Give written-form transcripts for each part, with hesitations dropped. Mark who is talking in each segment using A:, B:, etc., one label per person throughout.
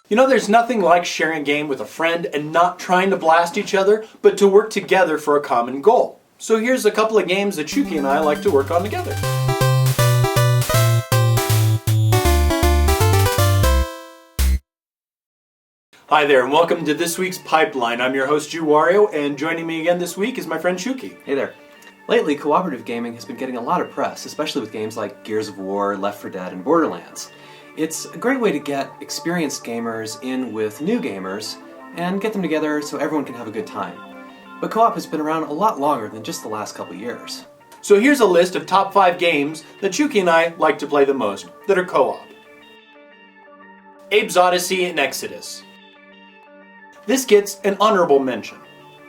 A: You know, there's nothing like sharing a game with a friend and not trying to blast each other, but to work together for a common goal. So here's a couple of games that Shuuki and I like to work on together. Hi there, and welcome to this week's Pipeline. I'm your host, JewWario, and joining me again this week is my friend Shuuki.
B: Hey there. Lately, cooperative gaming has been getting a lot of press, especially with games like Gears of War, Left 4 Dead, and Borderlands. It's a great way to get experienced gamers in with new gamers and get them together so everyone can have a good time. But co-op has been around a lot longer than just the last couple years.
A: So here's a list of top 5 games that Shuuki and I like to play the most that are co-op. Abe's Odyssey and Exodus. This gets an honorable mention.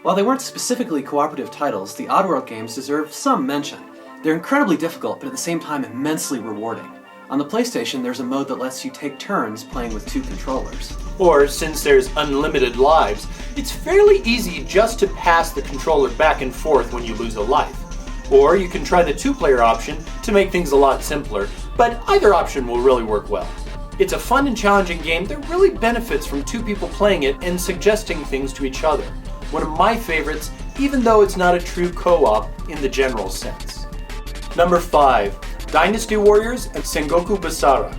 B: While they weren't specifically cooperative titles, the Oddworld games deserve some mention. They're incredibly difficult, but at the same time immensely rewarding. On the PlayStation, there's a mode that lets you take turns playing with 2 controllers.
A: Or, since there's unlimited lives, it's fairly easy just to pass the controller back and forth when you lose a life. Or you can try the 2-player option to make things a lot simpler, but either option will really work well. It's a fun and challenging game that really benefits from 2 people playing it and suggesting things to each other. One of my favorites, even though it's not a true co-op in the general sense. Number 5. Dynasty Warriors and Sengoku Basara.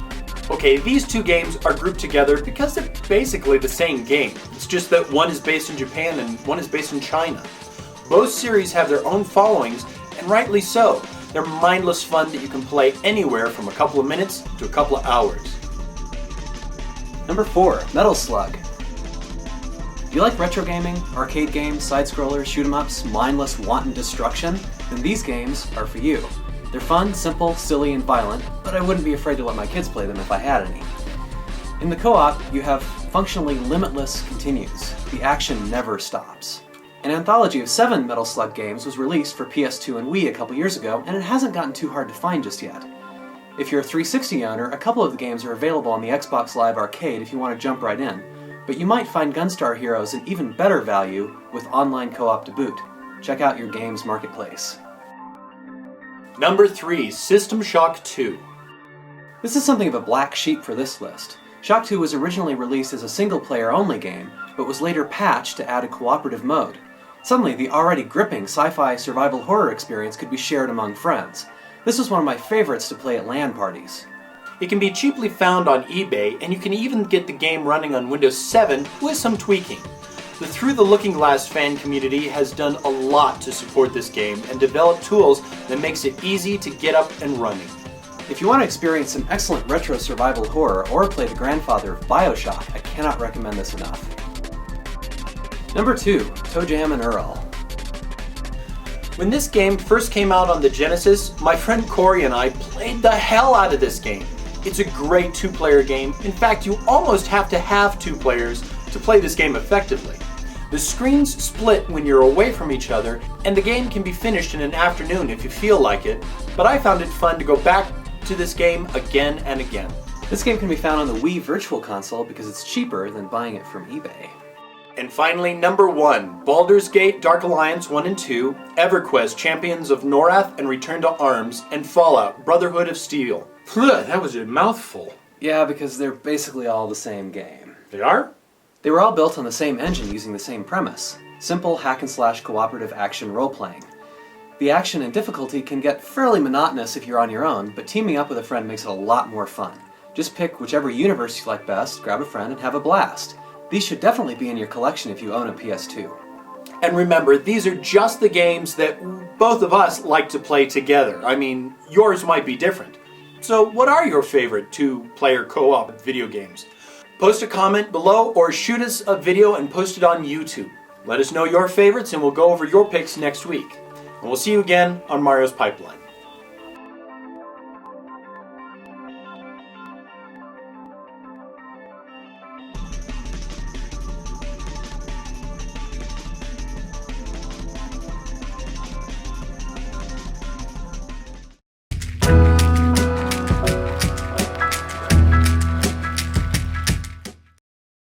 A: Okay, these 2 games are grouped together because they're basically the same game. It's just that one is based in Japan and one is based in China. Both series have their own followings, and rightly so. They're mindless fun that you can play anywhere from a couple of minutes to a couple of hours.
B: Number 4. Metal Slug. Do you like retro gaming, arcade games, side-scrollers, shoot-em-ups, mindless wanton destruction? Then these games are for you. They're fun, simple, silly, and violent, but I wouldn't be afraid to let my kids play them if I had any. In the co-op, you have functionally limitless continues. The action never stops. An anthology of 7 Metal Slug games was released for PS2 and Wii a couple years ago, and it hasn't gotten too hard to find just yet. If you're a 360 owner, a couple of the games are available on the Xbox Live Arcade if you want to jump right in, but you might find Gunstar Heroes an even better value with online co-op to boot. Check out your games marketplace.
A: Number 3. System Shock 2.
B: This is something of a black sheep for this list. Shock 2 was originally released as a single-player only game, but was later patched to add a cooperative mode. Suddenly, the already gripping sci-fi survival horror experience could be shared among friends. This was one of my favorites to play at LAN parties.
A: It can be cheaply found on eBay, and you can even get the game running on Windows 7 with some tweaking. The Through the Looking Glass fan community has done a lot to support this game and develop tools that makes it easy to get up and running.
B: If you want to experience some excellent retro survival horror or play the grandfather of BioShock, I cannot recommend this enough. Number 2. Toe Jam and Earl.
A: When this game first came out on the Genesis, my friend Corey and I played the hell out of this game. It's a great 2-player game. In fact, you almost have to have 2 players to play this game effectively. The screens split when you're away from each other, and the game can be finished in an afternoon if you feel like it, but I found it fun to go back to this game again and again.
B: This game can be found on the Wii Virtual Console because it's cheaper than buying it from eBay.
A: And finally, number 1, Baldurs Gate, Dark Alliance 1 and 2, EverQuest, Champions of Norath and Return to Arms, and Fallout, Brotherhood of Steel. That was a mouthful.
B: Yeah, because they're basically all the same game.
A: They are?
B: They were all built on the same engine using the same premise. Simple hack-and-slash cooperative action role-playing. The action and difficulty can get fairly monotonous if you're on your own, but teaming up with a friend makes it a lot more fun. Just pick whichever universe you like best, grab a friend, and have a blast. These should definitely be in your collection if you own a PS2.
A: And remember, these are just the games that both of us like to play together. I mean, yours might be different. So what are your favorite 2-player co-op video games? Post a comment below or shoot us a video and post it on YouTube. Let us know your favorites and we'll go over your picks next week. And we'll see you again on Mario's Pipeline.